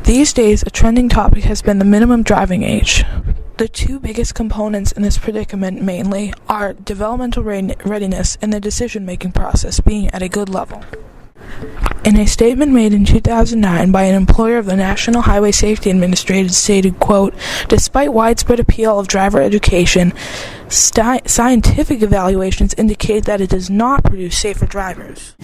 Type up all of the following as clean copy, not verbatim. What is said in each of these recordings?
These days, a trending topic has been the minimum driving age. The two biggest components in this predicament mainly are developmental readiness and the decision-making process being at a good level. In a statement made in 2009 by an employer of the National Highway Safety Administration stated, quote, "Despite widespread appeal of driver education, scientific evaluations indicate that it does not produce safer drivers."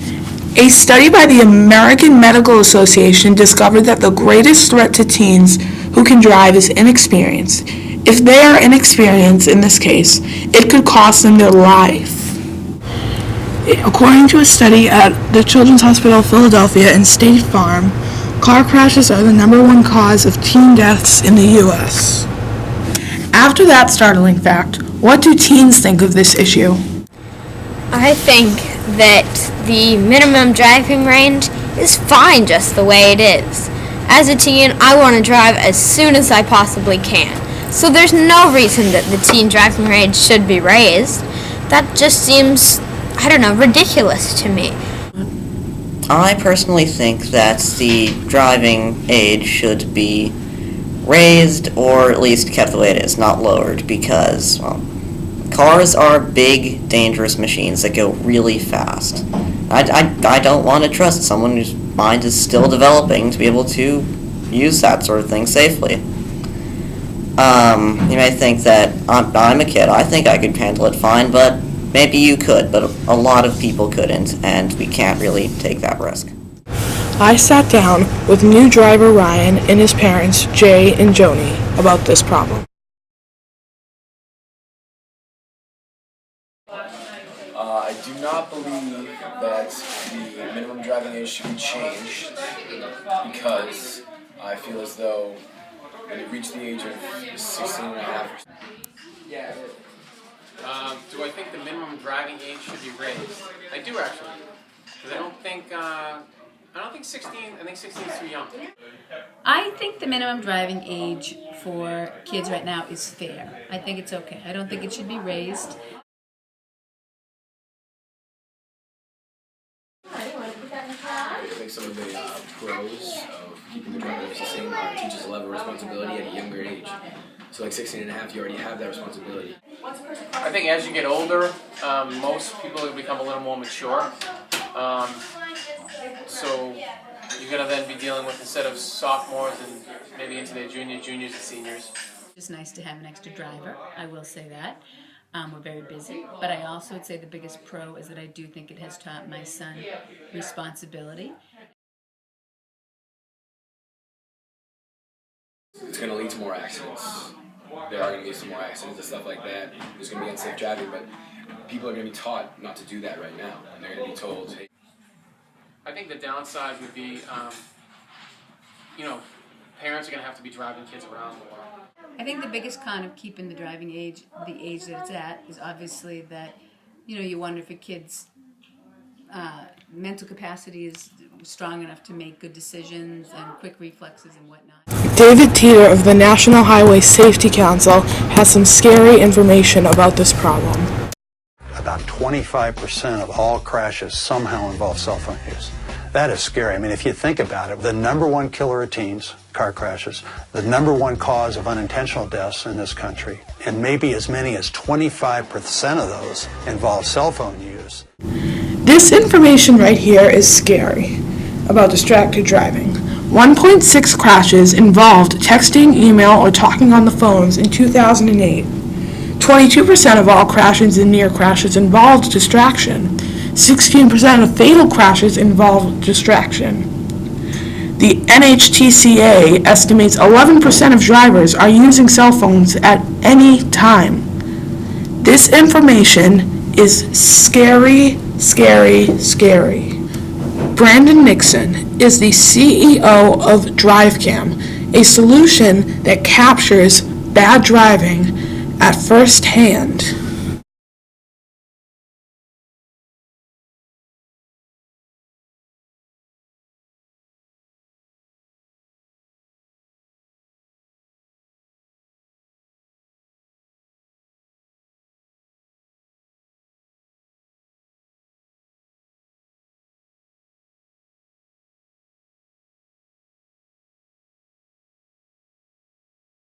A study by the American Medical Association discovered that the greatest threat to teens who can drive is inexperience. If they are inexperienced in this case, it could cost them their life. According to a study at the Children's Hospital of Philadelphia and State Farm, car crashes are the #1 cause of teen deaths in the U.S. After that startling fact, what do teens think of this issue? I think that the minimum driving range is fine just the way it is. As a teen, I want to drive as soon as I possibly can. So there's no reason that the teen driving range should be raised. That just seems, ridiculous to me. I personally think that the driving age should be raised or at least kept the way it is, not lowered, because, cars are big, dangerous machines that go really fast. I don't want to trust someone whose mind is still developing to be able to use that sort of thing safely. You may think that I'm a kid, I think I could handle it fine, but maybe you could, but a lot of people couldn't, and we can't really take that risk. I sat down with new driver Ryan and his parents, Jay and Joni, about this problem. I do not believe that the minimum driving age should be changed because I feel as though when you reach the age of 16 and a half. Do I think the minimum driving age should be raised? I do actually, because I don't think 16. I think 16 is too young. I think the minimum driving age for kids right now is fair. I think it's okay. I don't think it should be raised. I think some of the pros of keeping the drivers the same are it teaches a level of responsibility at a younger age. So like 16 and a half, you already have that responsibility. I think as you get older, most people become a little more mature. So you're going to then be dealing with, instead of sophomores and maybe into their juniors and seniors. It's nice to have an extra driver, I will say that. We're very busy, but I also would say the biggest pro is that I do think it has taught my son responsibility. It's going to lead to more accidents. There are going to be some more accidents and stuff like that. There's going to be unsafe driving, but people are going to be taught not to do that right now. And they're going to be told, hey. I think the downside would be, parents are going to have to be driving kids around more. I think the biggest con of keeping the driving age, the age that it's at, is obviously that, you wonder if a kid's mental capacity is strong enough to make good decisions and quick reflexes and whatnot. David Teeter of the National Highway Safety Council has some scary information about this problem. About 25% of all crashes somehow involve cell phone use. That is scary. I mean, if you think about it, the #1 killer of teens, car crashes, the #1 cause of unintentional deaths in this country, and maybe as many as 25% of those involve cell phone use. This information right here is scary about distracted driving. 1.6 crashes involved texting, email, or talking on the phones in 2008. 22% of all crashes and near crashes involved distraction. 16% of fatal crashes involve distraction. The NHTSA estimates 11% of drivers are using cell phones at any time. This information is scary, scary, scary. Brandon Nixon is the CEO of DriveCam, a solution that captures bad driving at first hand.